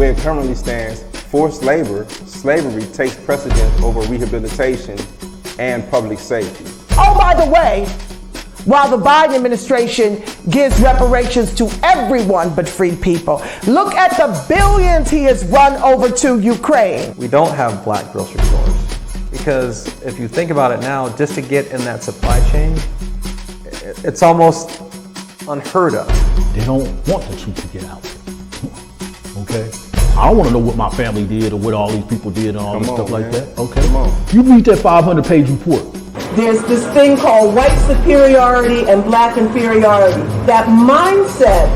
way it currently stands, forced labor, slavery takes precedence over rehabilitation and public safety. Oh, by the way, while the Biden administration gives reparations to everyone but free people, look at the billions he has run over to Ukraine. We don't have black grocery stores because if you think about it now, just to get in that supply chain, it's almost unheard of. They don't want the truth to get out. Okay? I don't want to know what my family did or what all these people did and all this stuff like that. Okay? You read that 500-page report. There's this thing called white superiority and black inferiority. That mindset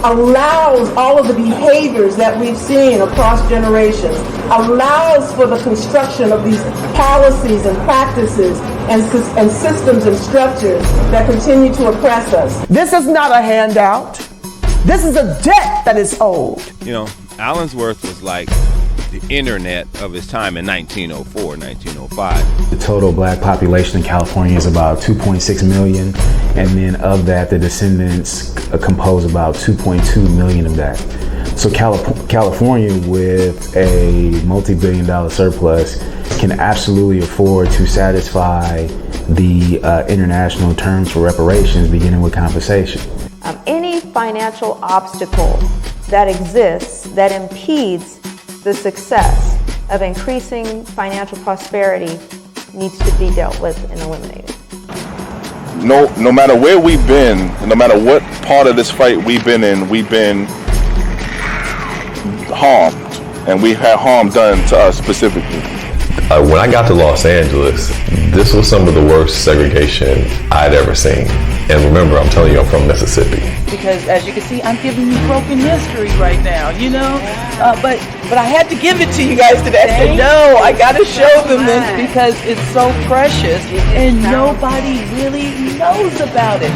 allows all of the behaviors that we've seen across generations, allows for the construction of these policies and practices and systems and structures that continue to oppress us. This is not a handout. This is a debt that is owed. You know, Allensworth was like the internet of his time in 1904, 1905. The total black population in California is about 2.6 million, and then of that, the descendants compose about 2.2 million of that. So California, with a multi-billion-dollar surplus, can absolutely afford to satisfy the international terms for reparations, beginning with compensation. Any financial obstacle that exists that impedes the success of increasing financial prosperity needs to be dealt with and eliminated. No matter where we've been, no matter what part of this fight we've been in, we've been harmed, and we've had harm done to us specifically. When I got to Los Angeles, this was some of the worst segregation I'd ever seen. And remember, I'm telling you, I'm from Mississippi. Because as you can see, I'm giving you broken history right now, you know? But I had to give it to you guys today. I said, no, I got to show them this because it's so precious and nobody really knows about it.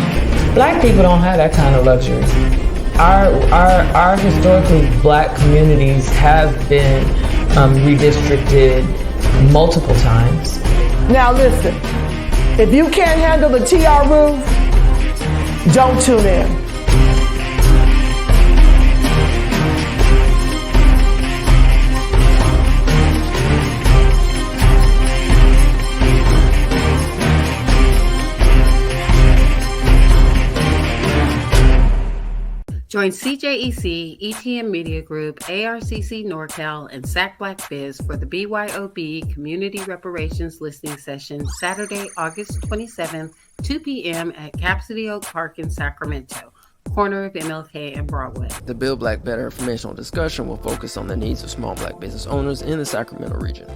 Black people don't have that kind of luxury. Our historically black communities have been redistricted multiple times. Now listen, if you can't handle the TR roof, don't tune in. Join CJEC, ETM Media Group, ARCC NorCal, and SAC Black Biz for the BYOB Community Reparations Listening Session Saturday, August 27th, 2 p.m. at Capsity Oak Park in Sacramento, corner of MLK and Broadway. The Build Black Better informational discussion will focus on the needs of small black business owners in the Sacramento region.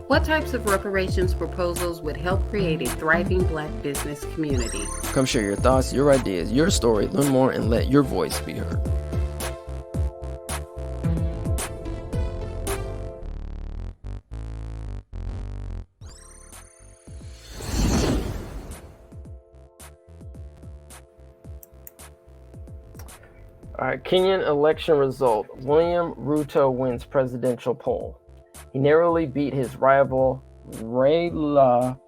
What types of reparations proposals would help create a thriving black business community? Come share your thoughts, your ideas, your story, learn more, and let your voice be heard. All right, Kenyan election result. William Ruto wins presidential poll. He narrowly beat his rival Raila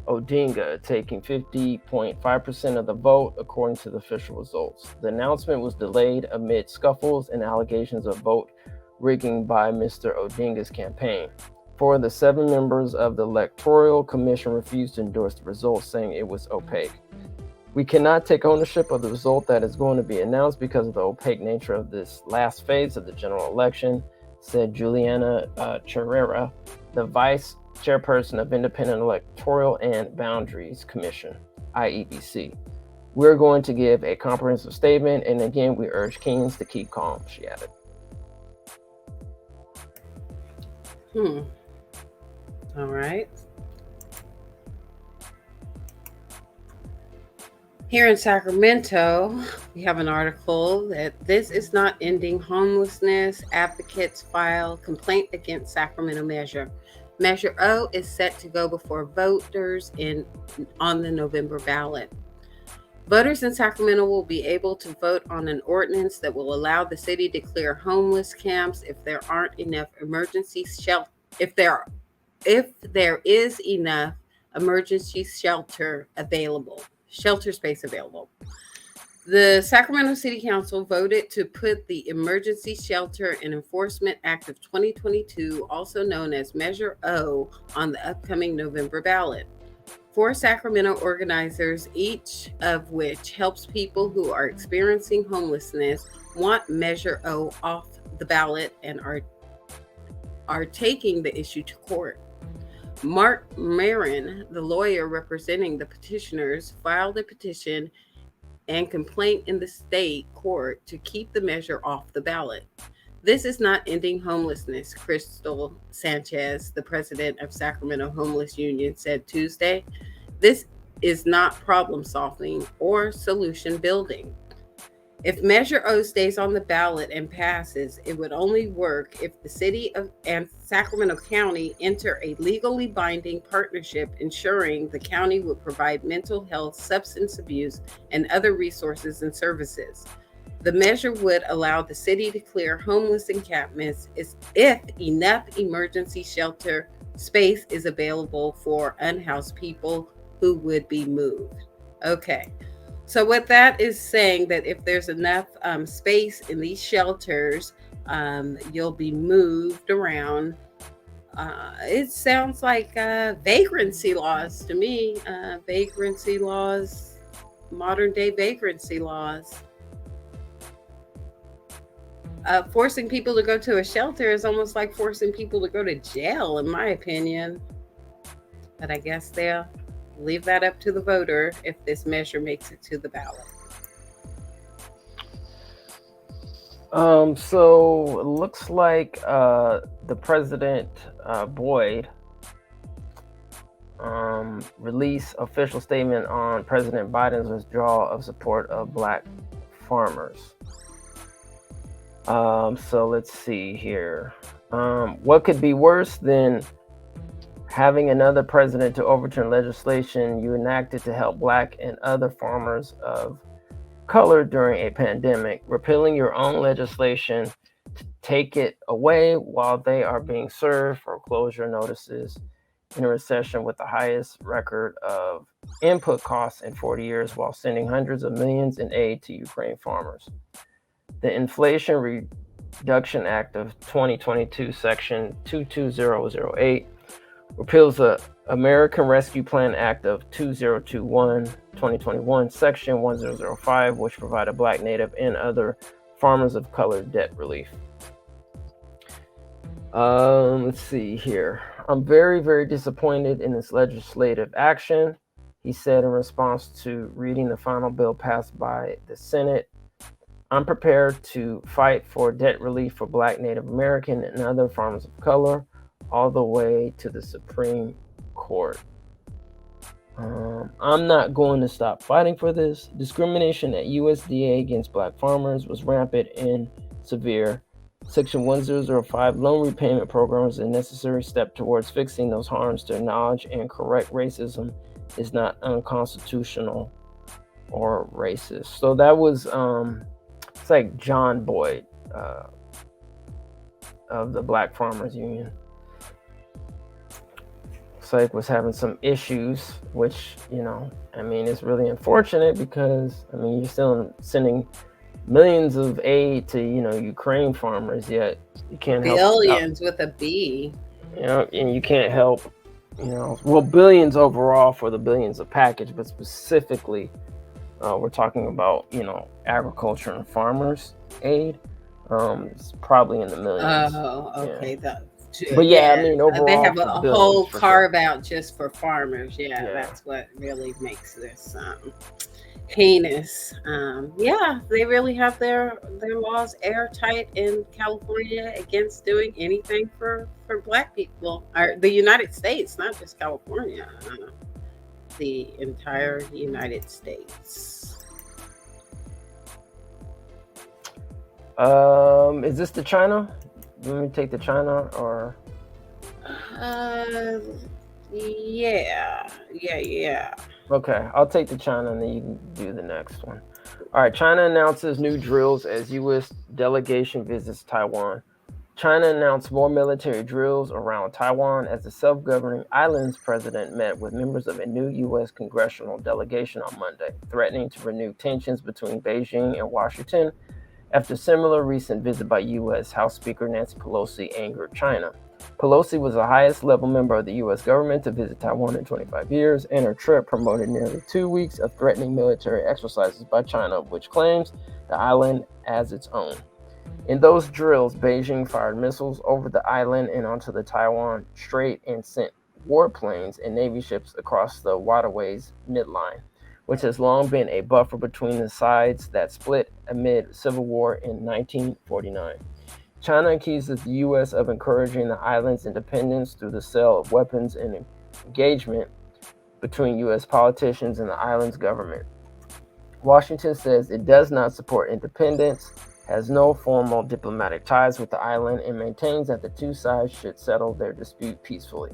Odinga, taking 50.5% of the vote, according to the official results. The announcement was delayed amid scuffles and allegations of vote rigging by Mr. Odinga's campaign. 4 of the 7 members of the Electoral Commission refused to endorse the results, saying it was opaque. We cannot take ownership of the result that is going to be announced because of the opaque nature of this last phase of the general election, said Juliana Cherrera, the vice chairperson of Independent Electoral and Boundaries Commission, IEBC. We're going to give a comprehensive statement, and again, we urge Kenyans to keep calm, she added. All right. Here in Sacramento, we have an article that this is not ending homelessness. Advocates file complaint against Sacramento measure. Measure O is set to go before voters on the November ballot. Voters in Sacramento will be able to vote on an ordinance that will allow the city to clear homeless camps if there aren't enough emergency shelter. If there is enough emergency shelter space available. The Sacramento City Council voted to put the Emergency Shelter and Enforcement Act of 2022, also known as Measure O, on the upcoming November ballot. 4 Sacramento organizers, each of which helps people who are experiencing homelessness, want Measure O off the ballot and are taking the issue to court. Mark Marin, the lawyer representing the petitioners, filed a petition and complaint in the state court to keep the measure off the ballot. This is not ending homelessness, Crystal Sanchez, the president of Sacramento Homeless Union, said Tuesday. This is not problem solving or solution building. If Measure O stays on the ballot and passes, it would only work if the city and Sacramento County enter a legally binding partnership ensuring the county would provide mental health, substance abuse, and other resources and services. The measure would allow the city to clear homeless encampments if enough emergency shelter space is available for unhoused people who would be moved. Okay. So what that is saying that if there's enough space in these shelters, you'll be moved around. It sounds like vagrancy laws to me. Vagrancy laws, modern day vagrancy laws. Forcing people to go to a shelter is almost like forcing people to go to jail, in my opinion. But I guess they'll leave that up to the voter if this measure makes it to the ballot. So it looks like the president, Boyd, released official statement on President Biden's withdrawal of support of Black farmers. So let's see here. What could be worse than having another president to overturn legislation you enacted to help Black and other farmers of color during a pandemic, repealing your own legislation to take it away while they are being served foreclosure notices in a recession with the highest record of input costs in 40 years while sending hundreds of millions in aid to Ukraine farmers. The Inflation Reduction Act of 2022, Section 22008, repeals the American Rescue Plan Act of 2021, Section 1005, which provided Black, Native, and other farmers of color debt relief. Let's see here. I'm very, very disappointed in this legislative action, he said in response to reading the final bill passed by the Senate. I'm prepared to fight for debt relief for Black, Native American, and other farmers of color all the way to the Supreme Court. I'm not going to stop fighting for this. Discrimination at USDA against Black farmers was rampant and severe. Section 1005 loan repayment program is a necessary step towards fixing those harms. To acknowledge and correct racism is not unconstitutional or racist. So that was it's like John Boyd of the Black Farmers Union. Looks like was having some issues, which, you know, I mean, it's really unfortunate because, I mean, you're still sending millions of aid to, you know, Ukraine farmers, yet you can't help. Billions with a B. You know, and you can't help, you know, well, billions overall for the billions of package, but specifically, we're talking about, you know, agriculture and farmers aid. It's probably in the millions. Oh, okay. Yeah. But yeah, I mean, overall, they have a whole carve sure. out just for farmers. Yeah, that's what really makes this heinous. Yeah, they really have their laws airtight in California against doing anything for Black people, or the United States, not just California. The entire United States. Is this the China? Let me take the China or? Yeah. Okay, I'll take the China and then you can do the next one. All right, China announces new drills as U.S. delegation visits Taiwan. China announced more military drills around Taiwan as the self-governing island's president met with members of a new U.S. congressional delegation on Monday, threatening to renew tensions between Beijing and Washington after a similar recent visit by U.S. House Speaker Nancy Pelosi angered China. Pelosi was the highest level member of the U.S. government to visit Taiwan in 25 years, and her trip promoted nearly 2 weeks of threatening military exercises by China, which claims the island as its own. In those drills, Beijing fired missiles over the island and onto the Taiwan Strait and sent warplanes and Navy ships across the waterway's midline, which has long been a buffer between the sides that split amid civil war in 1949. China accuses the U.S. of encouraging the island's independence through the sale of weapons and engagement between U.S. politicians and the island's government. Washington says it does not support independence, has no formal diplomatic ties with the island, and maintains that the two sides should settle their dispute peacefully.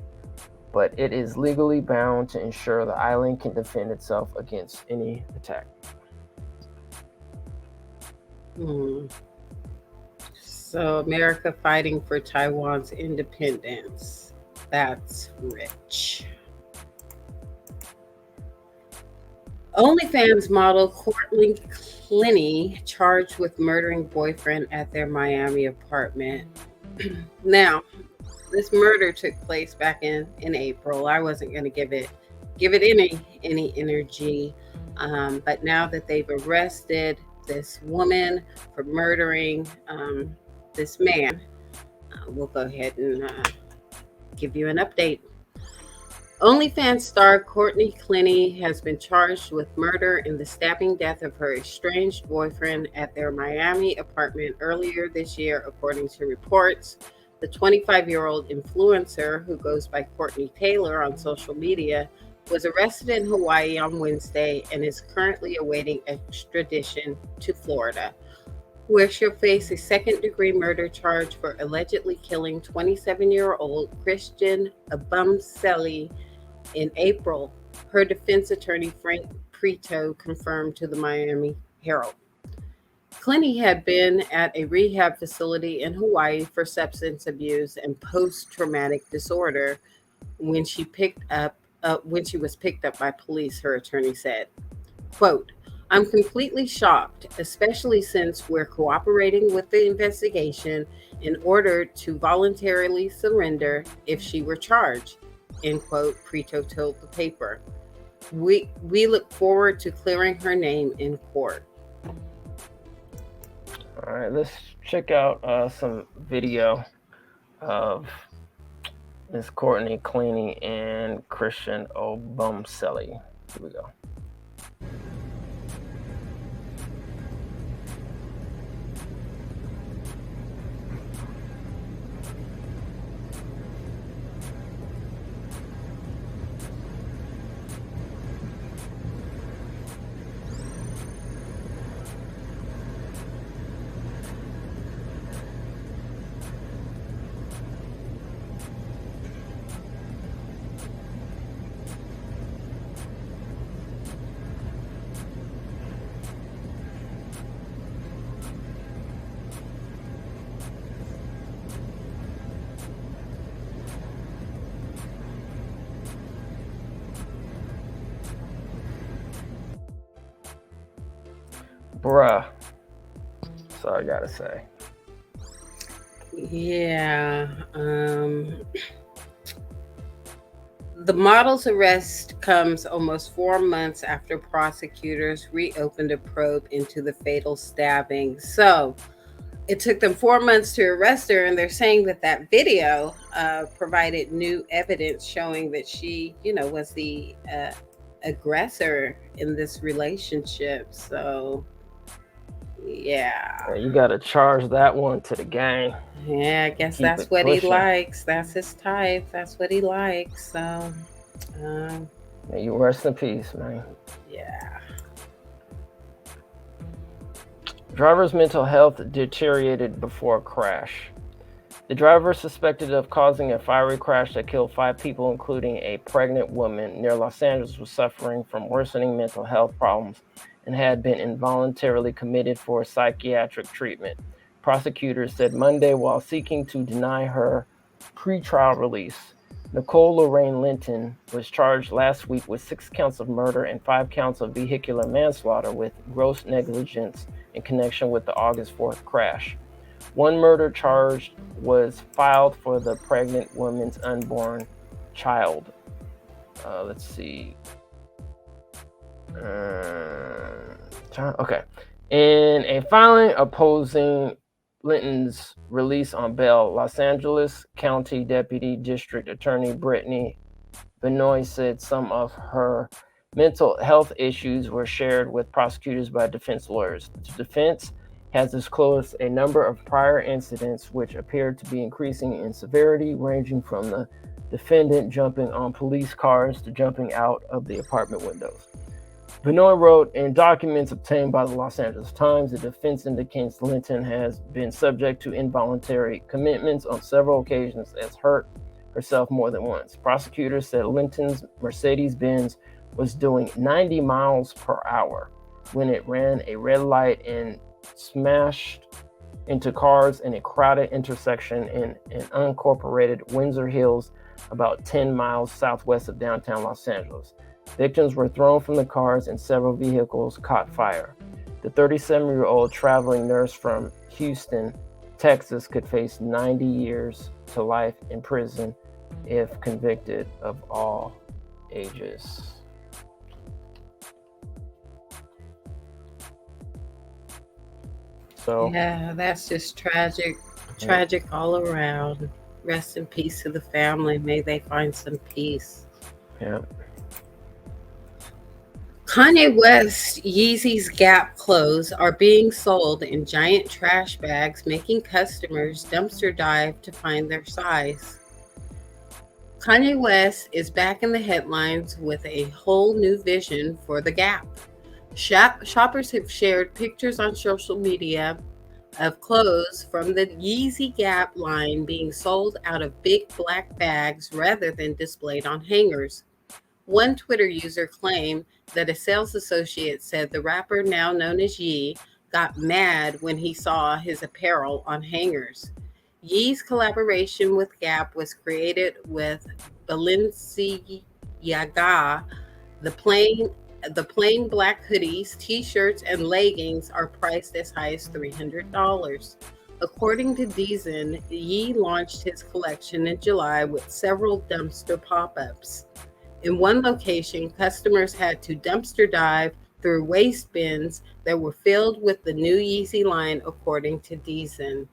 But it is legally bound to ensure the island can defend itself against any attack. So America fighting for Taiwan's independence. That's rich. OnlyFans model Courtney Clenney charged with murdering boyfriend at their Miami apartment. Now, this murder took place back in April. I wasn't going to give it any energy, but now that they've arrested this woman for murdering this man, we'll go ahead and give you an update. OnlyFans star Courtney Clenney has been charged with murder in the stabbing death of her estranged boyfriend at their Miami apartment earlier this year, according to reports. The 25-year-old influencer, who goes by Courtney Taylor on social media, was arrested in Hawaii on Wednesday and is currently awaiting extradition to Florida, where she'll face a second-degree murder charge for allegedly killing 27-year-old Christian Abumseli in April. Her defense attorney, Frank Preto, confirmed to the Miami Herald. Clenney had been at a rehab facility in Hawaii for substance abuse and post-traumatic disorder when she was picked up by police, her attorney said. Quote, "I'm completely shocked, especially since we're cooperating with the investigation in order to voluntarily surrender if she were charged," end quote, Preto told the paper. We look forward to clearing her name in court. All right, let's check out some video of Ms. Courtney Clenney and Christian Abumseli. Here we go. Bruh. That's all I gotta say. Yeah. The model's arrest comes almost 4 months after prosecutors reopened a probe into the fatal stabbing. So it took them 4 months to arrest her, and they're saying that video provided new evidence showing that she, was the aggressor in this relationship. So yeah, you gotta charge that one to the gang. Yeah, I guess that's what he likes. That's his type. That's what he likes. So may you rest in peace, man. Yeah. Driver's mental health deteriorated before crash. The driver suspected of causing a fiery crash that killed 5 people, including a pregnant woman near Los Angeles, was suffering from worsening mental health problems and had been involuntarily committed for psychiatric treatment. prosecutors said Monday while seeking to deny her pretrial release. Nicole Lorraine Linton was charged last week with 6 counts of murder and 5 counts of vehicular manslaughter with gross negligence in connection with the August 4th crash. One murder charge was filed for the pregnant woman's unborn child. Let's see. Okay. In a filing opposing Linton's release on bail, Los Angeles County Deputy District Attorney Brittany Benoit said some of her mental health issues were shared with prosecutors by defense lawyers. The defense has disclosed a number of prior incidents which appeared to be increasing in severity, ranging from the defendant jumping on police cars to jumping out of the apartment windows. Benoit wrote in documents obtained by the Los Angeles Times, the defense indicates Linton has been subject to involuntary commitments on several occasions and has hurt herself more than once. Prosecutors said Linton's Mercedes-Benz was doing 90 miles per hour when it ran a red light and smashed into cars in a crowded intersection in an unincorporated Windsor Hills, about 10 miles southwest of downtown Los Angeles. Victims were thrown from the cars and several vehicles caught fire. The 37-year-old traveling nurse from Houston, Texas, could face 90 years to life in prison if convicted of all ages. So yeah, that's just tragic all around. Rest in peace to the family. May they find some peace. Yeah. Kanye West Yeezy's Gap clothes are being sold in giant trash bags, making customers dumpster dive to find their size. Kanye West is back in the headlines with a whole new vision for the Gap. Shoppers have shared pictures on social media of clothes from the Yeezy Gap line being sold out of big black bags rather than displayed on hangers. One Twitter user claimed that a sales associate said the rapper, now known as Yee, got mad when he saw his apparel on hangers. Yee's collaboration with Gap was created with Balenciaga. The plain black hoodies, t-shirts, and leggings are priced as high as $300. According to Deezen, Yee launched his collection in July with several dumpster pop-ups. In one location, customers had to dumpster dive through waste bins that were filled with the new Yeezy line, according to Deezen.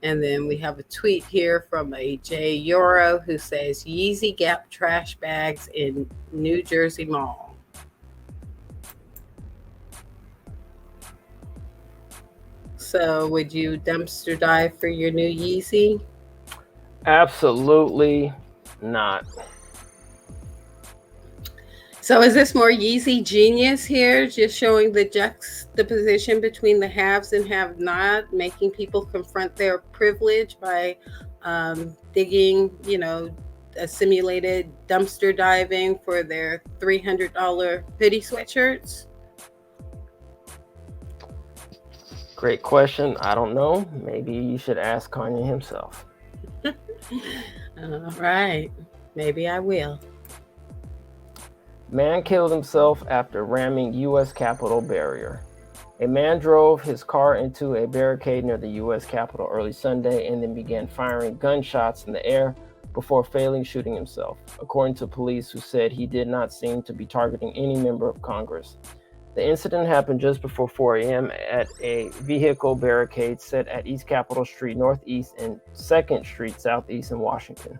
And then we have a tweet here from a J Euro who says Yeezy Gap trash bags in New Jersey Mall. So would you dumpster dive for your new Yeezy? Absolutely not. So is this more Yeezy genius here, just showing the juxtaposition between the haves and have not, making people confront their privilege by digging, a simulated dumpster diving for their $300 hoodie sweatshirts? Great question. I don't know. Maybe you should ask Kanye himself. All right. Maybe I will. Man killed himself after ramming U.S. Capitol barrier. A man drove his car into a barricade near the U.S. Capitol early Sunday and then began firing gunshots in the air before fatally shooting himself, according to police who said he did not seem to be targeting any member of Congress. The incident happened just before 4 a.m. at a vehicle barricade set at East Capitol Street Northeast and 2nd Street Southeast in Washington.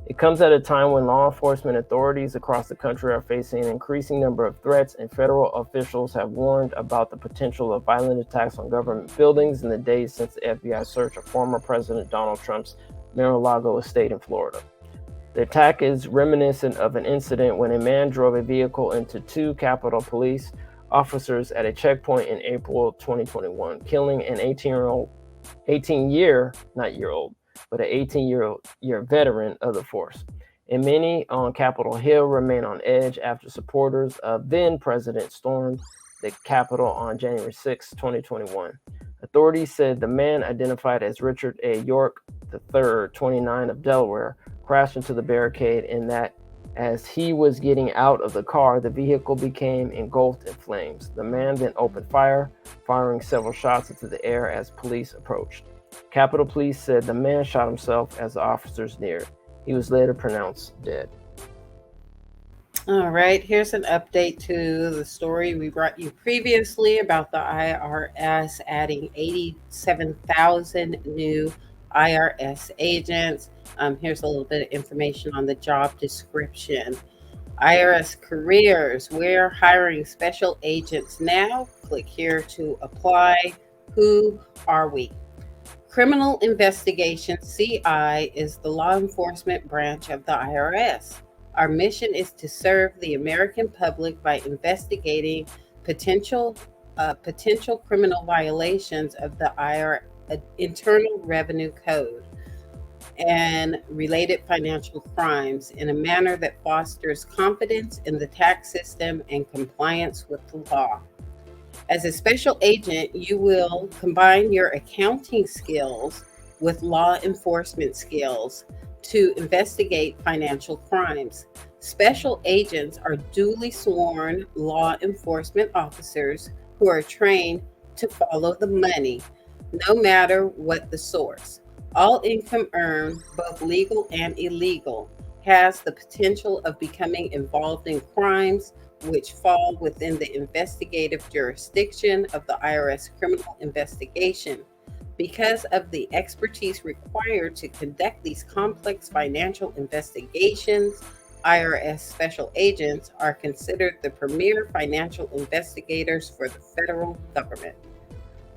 It comes at a time when law enforcement authorities across the country are facing an increasing number of threats, and federal officials have warned about the potential of violent attacks on government buildings in the days since the FBI search of former President Donald Trump's Mar-a-Lago estate in Florida. The attack is reminiscent of an incident when a man drove a vehicle into 2 Capitol Police officers at a checkpoint in April 2021, killing an 18-year veteran of the force. And many on Capitol Hill remain on edge after supporters of then President stormed the Capitol on January 6, 2021. Authorities said the man, identified as Richard A. York III, 29, of Delaware, crashed into the barricade, and that as he was getting out of the car, the vehicle became engulfed in flames. The man then opened fire, firing several shots into the air as police approached. Capitol Police said the man shot himself as the officers neared. He was later pronounced dead. All right, here's an update to the story we brought you previously about the IRS adding 87,000 new IRS agents. Here's a little bit of information on the job description. IRS careers, we're hiring special agents now. Click here to apply. Who are we? Criminal Investigation, CI, is the law enforcement branch of the IRS. Our mission is to serve the American public by investigating potential criminal violations of the IRS Internal Revenue Code and related financial crimes in a manner that fosters confidence in the tax system and compliance with the law. As a special agent, you will combine your accounting skills with law enforcement skills to investigate financial crimes. Special agents are duly sworn law enforcement officers who are trained to follow the money, no matter what the source. All income earned, both legal and illegal, has the potential of becoming involved in crimes which fall within the investigative jurisdiction of the IRS criminal investigation. Because of the expertise required to conduct these complex financial investigations, IRS special agents are considered the premier financial investigators for the federal government.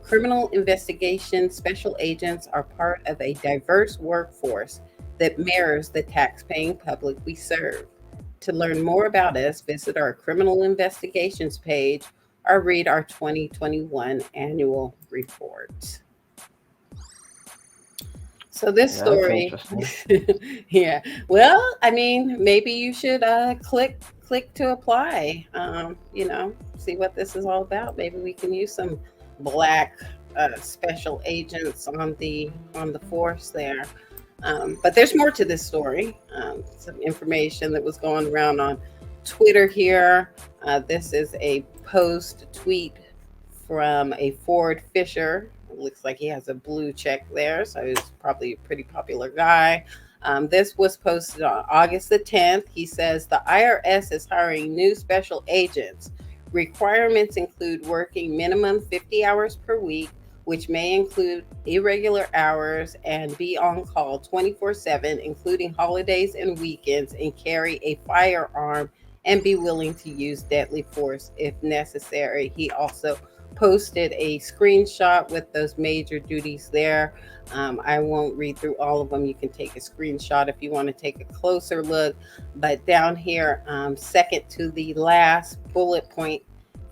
Criminal investigation special agents are part of a diverse workforce that mirrors the tax-paying public we serve. To learn more about us, visit our criminal investigations page or read our 2021 annual report. So this story, yeah. Well, I mean, maybe you should click to apply. See what this is all about. Maybe we can use some Black special agents on the force there. But there's more to this story. Some information that was going around on Twitter here. This is a tweet from a Ford Fisher. It looks like he has a blue check there, so he's probably a pretty popular guy. This was posted on August the 10th. He says the IRS is hiring new special agents. Requirements include working minimum 50 hours per week, which may include irregular hours, and be on call 24/7, including holidays and weekends, and carry a firearm and be willing to use deadly force if necessary. He also posted a screenshot with those major duties there. I won't read through all of them. You can take a screenshot if you want to take a closer look. But down here, second to the last bullet point,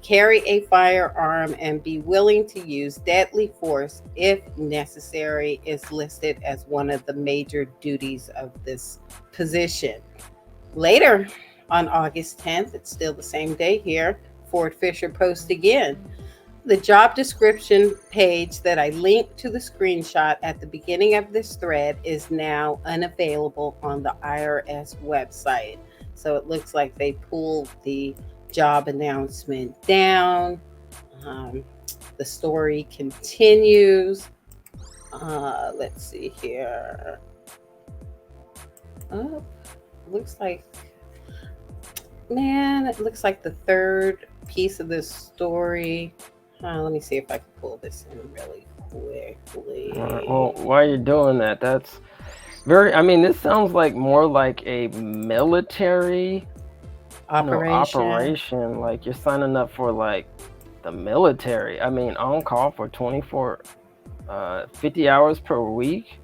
carry a firearm and be willing to use deadly force if necessary is listed as one of the major duties of this position. Later on August 10th, it's still the same day here, Ford Fisher posts again. The job description page that I linked to the screenshot at the beginning of this thread is now unavailable on the IRS website. So it looks like they pulled the job announcement down. The story continues. Let's see here. Oh, looks like the third piece of this story. Let me see if I can pull this in really quickly. All right, well, while you're doing that, that's this sounds like more like a military operation. Like you're signing up for like the military. On call for 50 hours per week,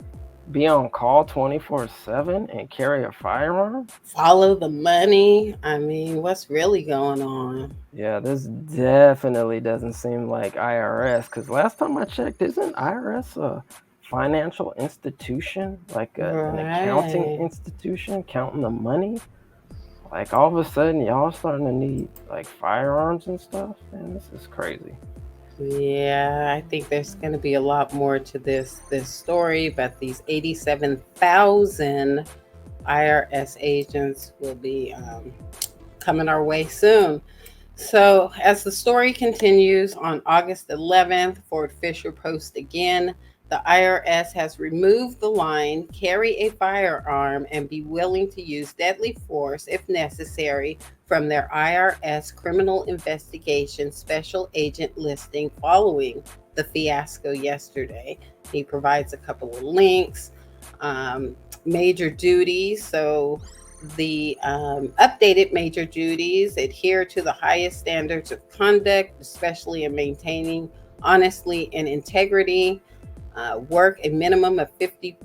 be on call 24/7 and carry a firearm. Follow the money. What's really going on? Yeah, this definitely doesn't seem like IRS, because last time I checked, isn't IRS a financial institution, like an accounting institution, counting the money? Like all of a sudden, y'all starting to need like firearms and stuff. Man, this is crazy. Yeah, I think there's going to be a lot more to this story, but these 87,000 IRS agents will be coming our way soon. So as the story continues, on August 11th, Ford Fisher posts again, the IRS has removed the line, carry a firearm and be willing to use deadly force if necessary from their IRS criminal investigation special agent listing following the fiasco yesterday. He provides a couple of links, major duties. So the updated major duties adhere to the highest standards of conduct, especially in maintaining honesty and integrity. Work a minimum of 50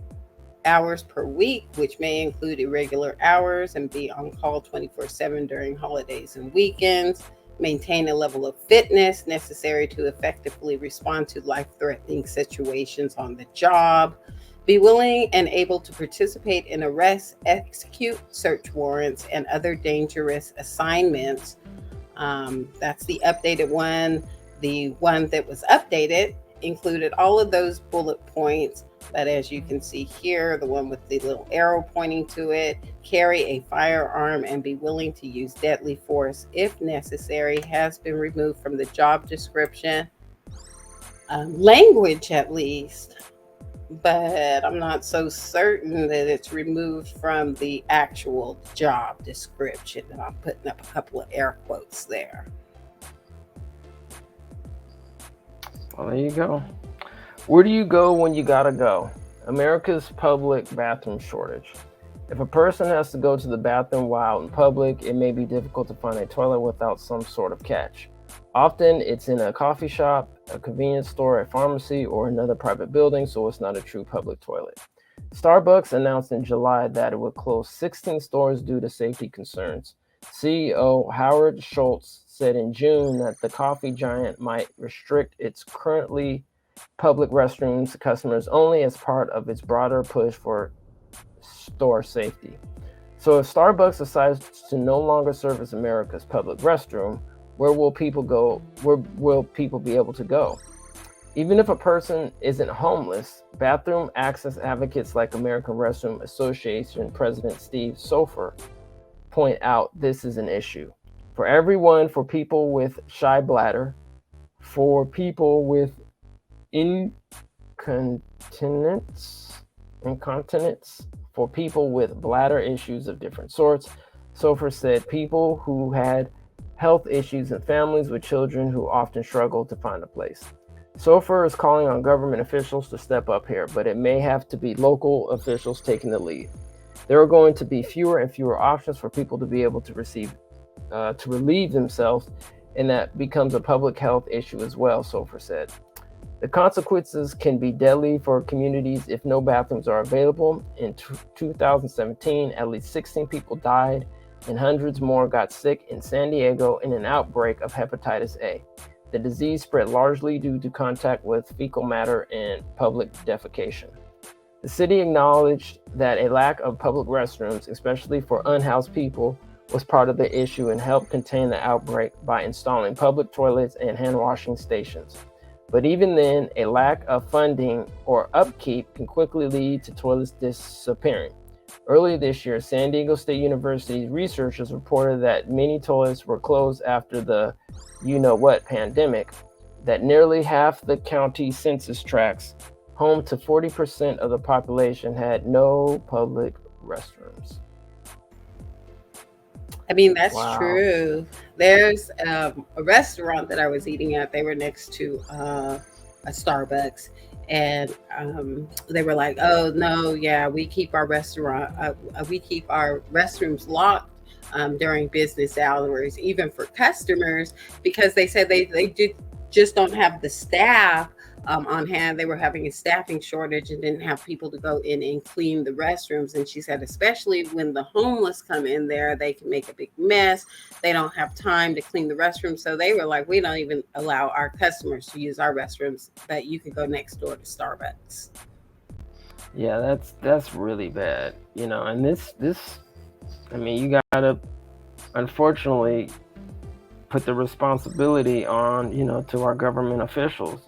hours per week, which may include irregular hours, and be on call 24/7 during holidays and weekends. Maintain a level of fitness necessary to effectively respond to life-threatening situations on the job. Be willing and able to participate in arrests, execute search warrants, and other dangerous assignments. That's the updated one. The one that was updated included all of those bullet points, but as you can see here, the one with the little arrow pointing to it, carry a firearm and be willing to use deadly force if necessary, has been removed from the job description. Language, at least, but I'm not so certain that it's removed from the actual job description. And I'm putting up a couple of air quotes there. Well, there you go. Where do you go when you gotta go? America's public bathroom shortage. If a person has to go to the bathroom while in public, it may be difficult to find a toilet without some sort of catch. Often it's in a coffee shop, a convenience store, a pharmacy, or another private building, so it's not a true public toilet. Starbucks announced in July that it would close 16 stores due to safety concerns. CEO Howard Schultz said in June that the coffee giant might restrict its currently public restrooms to customers only as part of its broader push for store safety. So if Starbucks decides to no longer service America's public restroom, where will people go? Where will people be able to go? Even if a person isn't homeless, bathroom access advocates like American Restroom Association President Steve Sofer point out this is an issue. For everyone, for people with shy bladder, for people with incontinence, for people with bladder issues of different sorts. Sofer said people who had health issues and families with children who often struggle to find a place. Sofer is calling on government officials to step up here, but it may have to be local officials taking the lead. There are going to be fewer and fewer options for people to be able to relieve themselves, and that becomes a public health issue as well, Sofer said. The consequences can be deadly for communities if no bathrooms are available. In 2017, at least 16 people died and hundreds more got sick in San Diego in an outbreak of hepatitis A. The disease spread largely due to contact with fecal matter and public defecation. The city acknowledged that a lack of public restrooms, especially for unhoused people, was part of the issue and helped contain the outbreak by installing public toilets and hand washing stations. But even then, a lack of funding or upkeep can quickly lead to toilets disappearing. Earlier this year, San Diego State University's researchers reported that many toilets were closed after the you-know-what pandemic, that nearly half the county census tracts, home to 40% of the population, had no public restrooms. I mean, that's Wow. true. There's a restaurant that I was eating at. They were next to a Starbucks, and they were like, "Oh no, yeah, we keep our restrooms locked during business hours, even for customers, because they said they just don't have the staff on hand. They were having a staffing shortage and didn't have people to go in and clean the restrooms." And she said, especially when the homeless come in there, they can make a big mess. They don't have time to clean the restrooms. So they were like, we don't even allow our customers to use our restrooms, but you can go next door to Starbucks. Yeah, that's really bad, and this I mean, you gotta unfortunately put the responsibility on, to our government officials.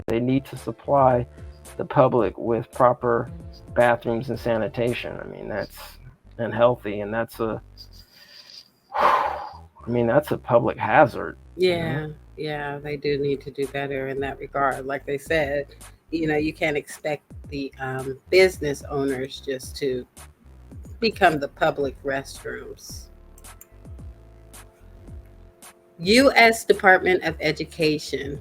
They need to supply the public with proper bathrooms and sanitation. I mean, that's unhealthy, and that's a public hazard. Yeah, yeah, they do need to do better in that regard. Like they said, you can't expect the business owners just to become the public restrooms. U.S. Department of Education.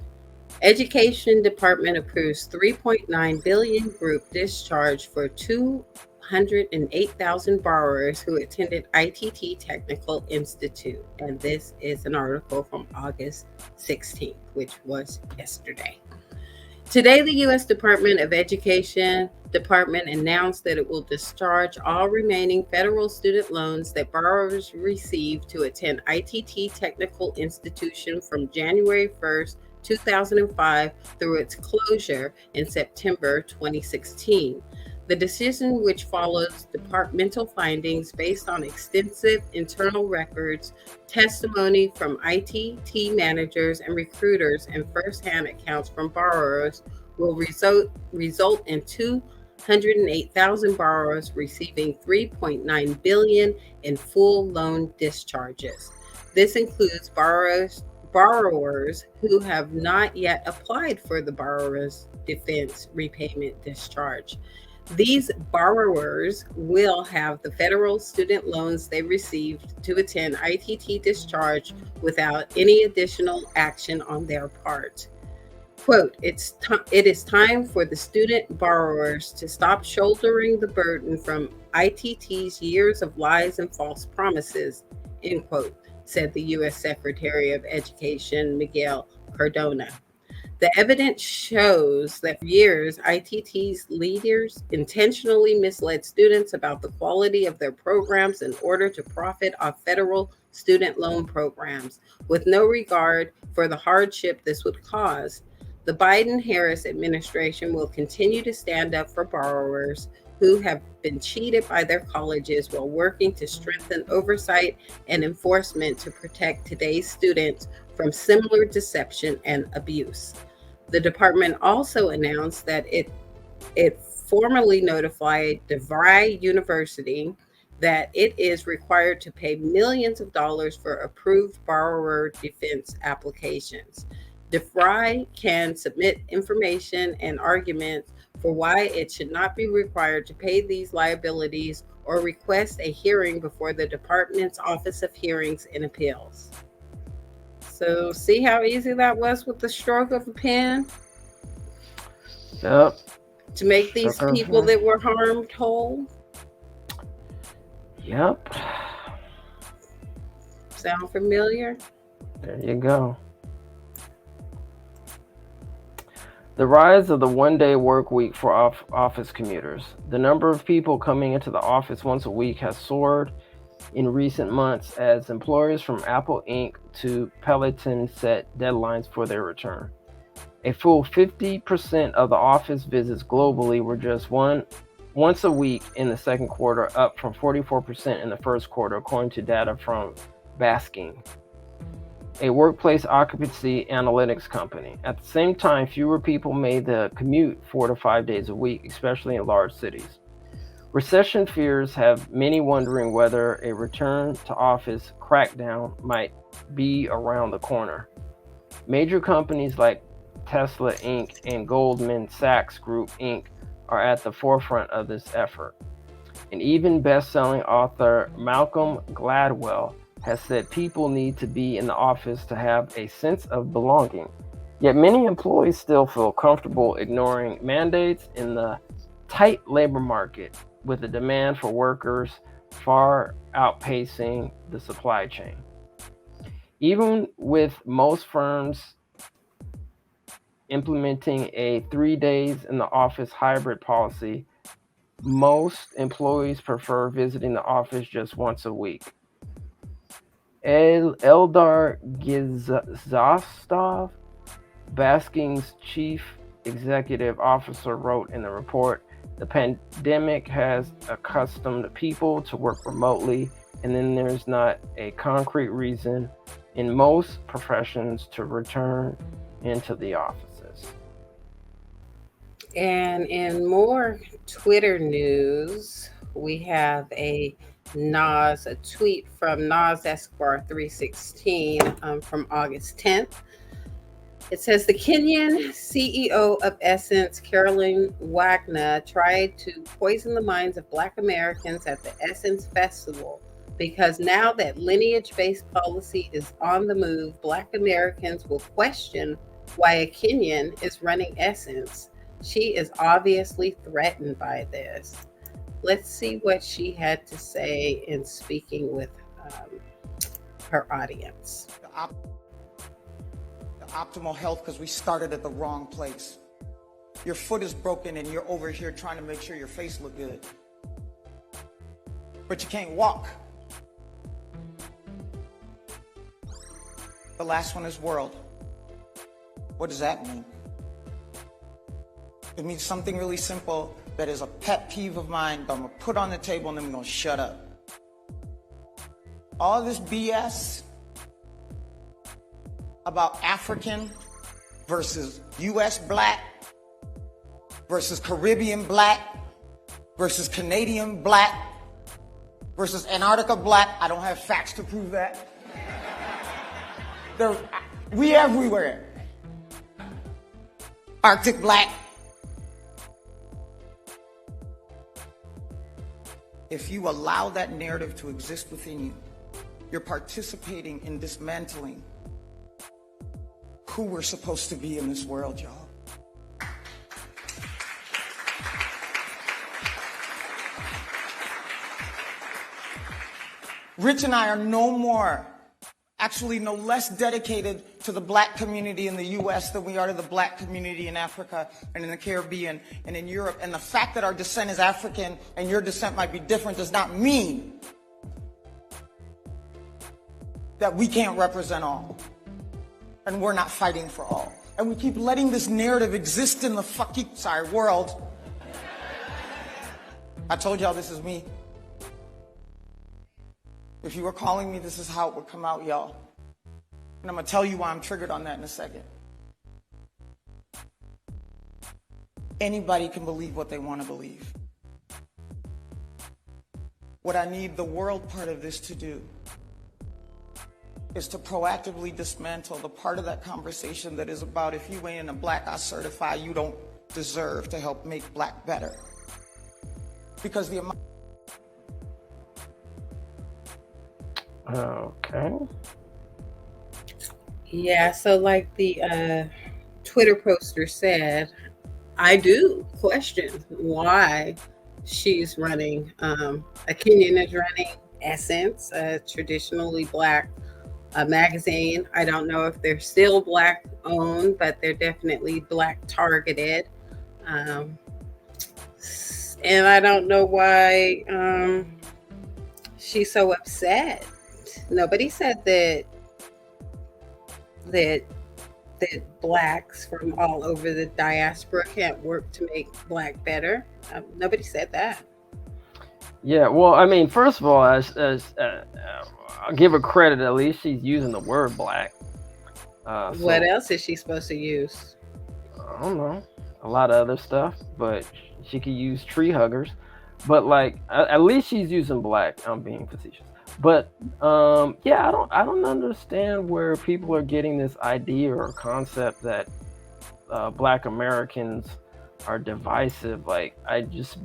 Education Department approves $3.9 billion group discharge for 208,000 borrowers who attended ITT Technical Institute. And this is an article from August 16th, which was yesterday. Today, the U.S. Department of Education Department announced that it will discharge all remaining federal student loans that borrowers received to attend ITT Technical Institution from January 1st, 2005 through its closure in September 2016. The decision, which follows departmental findings based on extensive internal records, testimony from ITT managers and recruiters, and firsthand accounts from borrowers, will result in 208,000 borrowers receiving $3.9 billion in full loan discharges. This includes borrowers who have not yet applied for the borrower's defense repayment discharge. These borrowers will have the federal student loans they received to attend ITT discharge without any additional action on their part. Quote, it is time for the student borrowers to stop shouldering the burden from ITT's years of lies and false promises, end quote, said the U.S. Secretary of Education, Miguel Cardona. The evidence shows that for years, ITT's leaders intentionally misled students about the quality of their programs in order to profit off federal student loan programs, with no regard for the hardship this would cause. The Biden-Harris administration will continue to stand up for borrowers who have been cheated by their colleges while working to strengthen oversight and enforcement to protect today's students from similar deception and abuse. The department also announced that it formally notified DeVry University that it is required to pay millions of dollars for approved borrower defense applications. DeVry can submit information and arguments for why it should not be required to pay these liabilities or request a hearing before the department's Office of Hearings and Appeals. So see how easy that was with the stroke of a pen? Yep. To make these people that were harmed whole? Yep. Sound familiar? There you go. The rise of the one-day work week for office commuters. The number of people coming into the office once a week has soared in recent months as employers from Apple Inc. to Peloton set deadlines for their return. A full 50% of the office visits globally were just once a week in the second quarter, up from 44% in the first quarter, according to data from Basking, a workplace occupancy analytics company. At the same time, fewer people made the commute 4 to 5 days a week, especially in large cities. Recession fears have many wondering whether a return to office crackdown might be around the corner. Major companies like Tesla Inc. and Goldman Sachs Group Inc. are at the forefront of this effort. And even best-selling author Malcolm Gladwell has said people need to be in the office to have a sense of belonging. Yet many employees still feel comfortable ignoring mandates in the tight labor market, with the demand for workers far outpacing the supply chain. Even with most firms implementing a 3 days in the office hybrid policy, most employees prefer visiting the office just once a week. Eldar Gizastov, Basking's chief executive officer, wrote in the report, "The pandemic has accustomed people to work remotely, and then there's not a concrete reason in most professions to return into the offices. And in more Twitter news, we have a tweet from Nas Esquire 316 from August 10th. It says the Kenyan CEO of Essence, Caroline Wagner, tried to poison the minds of Black Americans at the Essence Festival because now that lineage-based policy is on the move, Black Americans will question why a Kenyan is running Essence. She is obviously threatened by this. Let's see what she had to say in speaking with her audience. Optimal health because we started at the wrong place. Your foot is broken and you're over here trying to make sure your face look good. But you can't walk. The last one is world. What does that mean? It means something really simple that is a pet peeve of mine that I'm gonna put on the table and then I'm gonna shut up. All this BS about African versus US black versus Caribbean black versus Canadian black versus Antarctica black. I don't have facts to prove that. We everywhere. Arctic black. If you allow that narrative to exist within you, you're participating in dismantling who we're supposed to be in this world, y'all. Rich and I are no less dedicated to the black community in the US than we are to the black community in Africa and in the Caribbean and in Europe. And the fact that our descent is African and your descent might be different does not mean that we can't represent all. And we're not fighting for all. And we keep letting this narrative exist in the world. I told y'all this is me. If you were calling me, this is how it would come out, y'all. And I'm gonna tell you why I'm triggered on that in a second. Anybody can believe what they want to believe. What I need the world part of this to do is to proactively dismantle the part of that conversation that is about if you ain't a black, I certify you don't deserve to help make black better. Because the amount... Okay. Yeah, so like the Twitter poster said, I do question why she's running. A Kenyan is running Essence, a traditionally black magazine. I don't know if they're still black owned, but they're definitely black targeted. And I don't know why she's so upset. Nobody said that blacks from all over the diaspora can't work to make black better. Nobody said that. Yeah, well, I mean, first of all, as I'll give her credit, at least she's using the word black. What else is she supposed to use? I don't know. A lot of other stuff, but she could use tree huggers. But like, at least she's using black. I'm being facetious. But yeah, I don't understand where people are getting this idea or concept that black Americans are divisive. Like, it's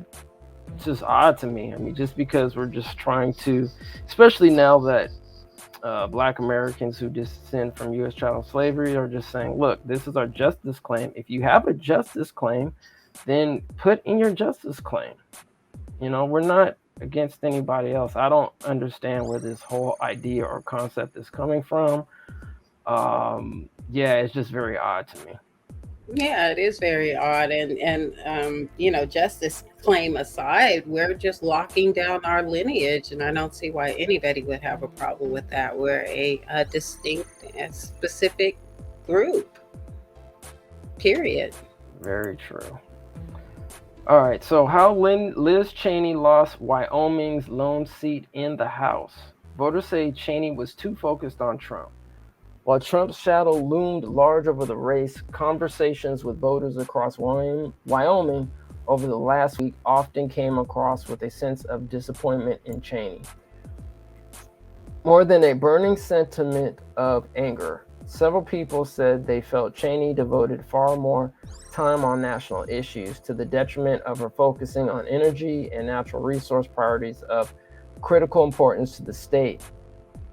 just odd to me. I mean, just because we're just trying to, especially now that black Americans who descend from U.S. chattel slavery are just saying, look, this is our justice claim. If you have a justice claim, then put in your justice claim. You know, we're not against anybody else. I don't understand where this whole idea or concept is coming from. Yeah, it's just very odd to me. Yeah, it is very odd. And you know, justice claim aside, we're just locking down our lineage. And I don't see why anybody would have a problem with that. We're a distinct and specific group. Period. Very true. All right, so how Liz Cheney lost Wyoming's lone seat in the House. Voters say Cheney was too focused on Trump. While Trump's shadow loomed large over the race, conversations with voters across Wyoming over the last week often came across with a sense of disappointment in Cheney. More than a burning sentiment of anger, several people said they felt Cheney devoted far more time on national issues to the detriment of her focusing on energy and natural resource priorities of critical importance to the state.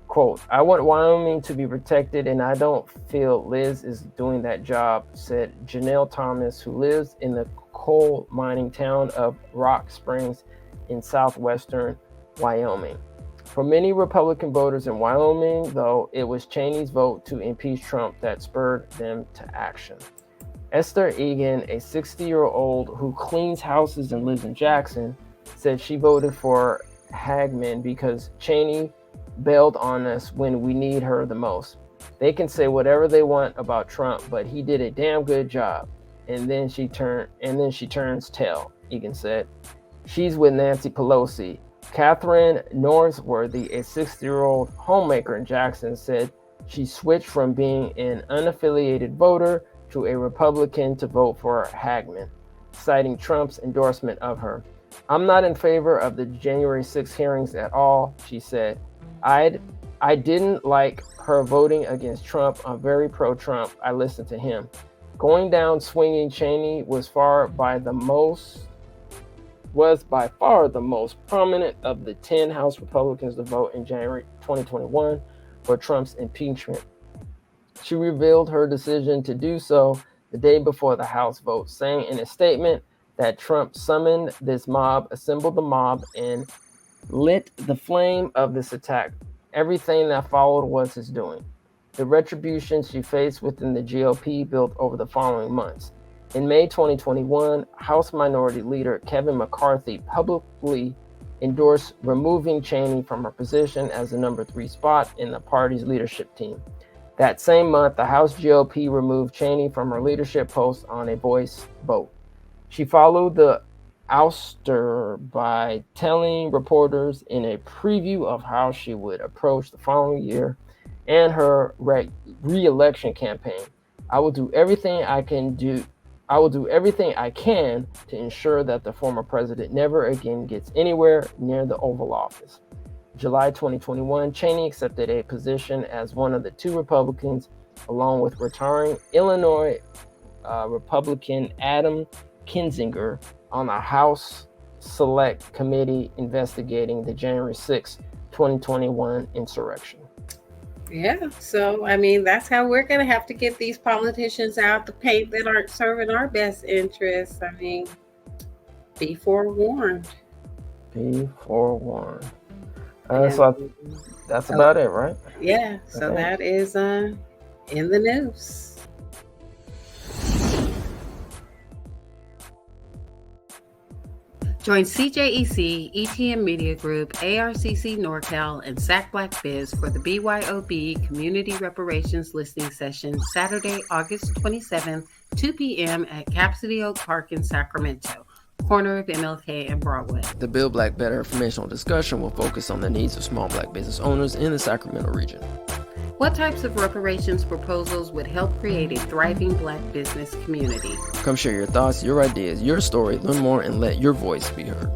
Quote, "I want Wyoming to be protected and I don't feel Liz is doing that job," said Janelle Thomas, who lives in the coal mining town of Rock Springs in southwestern Wyoming. For many Republican voters in Wyoming, though, it was Cheney's vote to impeach Trump that spurred them to action. Esther Egan, a 60-year-old who cleans houses and lives in Jackson, said she voted for Hagman because Cheney bailed on us when we need her the most. They can say whatever they want about Trump, but he did a damn good job. And then she turns tail, Egan said. She's with Nancy Pelosi. Catherine Norsworthy, a 60-year-old homemaker in Jackson, said she switched from being an unaffiliated voter to a Republican to vote for Hagman, citing Trump's endorsement of her. "I'm not in favor of the January 6 hearings at all," she said. I didn't like her voting against Trump. I'm very pro-Trump. I listened to him. Going down swinging, Cheney was by far the most prominent of the 10 House Republicans to vote in January 2021 for Trump's impeachment. She revealed her decision to do so the day before the House vote, saying in a statement that Trump summoned this mob, assembled the mob, and lit the flame of this attack. Everything that followed was his doing. The retribution she faced within the GOP built over the following months. In May 2021, House Minority Leader Kevin McCarthy publicly endorsed removing Cheney from her position as the number 3 spot in the party's leadership team. That same month, the House GOP removed Cheney from her leadership post on a voice vote. She followed the ouster by telling reporters in a preview of how she would approach the following year and her re-election campaign. I will do everything I can to ensure that the former president never again gets anywhere near the Oval Office. July 2021, Cheney accepted a position as one of the 2 Republicans, along with retiring Illinois Republican Adam Kinzinger, on a House Select Committee investigating the January 6, 2021 insurrection. Yeah, so I mean, that's how we're going to have to get these politicians out the paint that aren't serving our best interests. I mean, be forewarned. Be forewarned. So that's about it, right? Yeah, so that is in the news. Join CJEC, ETM Media Group, ARCC NorCal, and Sac Black Biz for the BYOB Community Reparations Listening Session, Saturday, August 27th, 2 p.m. at Capsity Oak Park in Sacramento, corner of MLK and Broadway. The Build Black Better informational discussion will focus on the needs of small Black business owners in the Sacramento region. What types of reparations proposals would help create a thriving Black business community? Come share your thoughts, your ideas, your story, learn more, and let your voice be heard.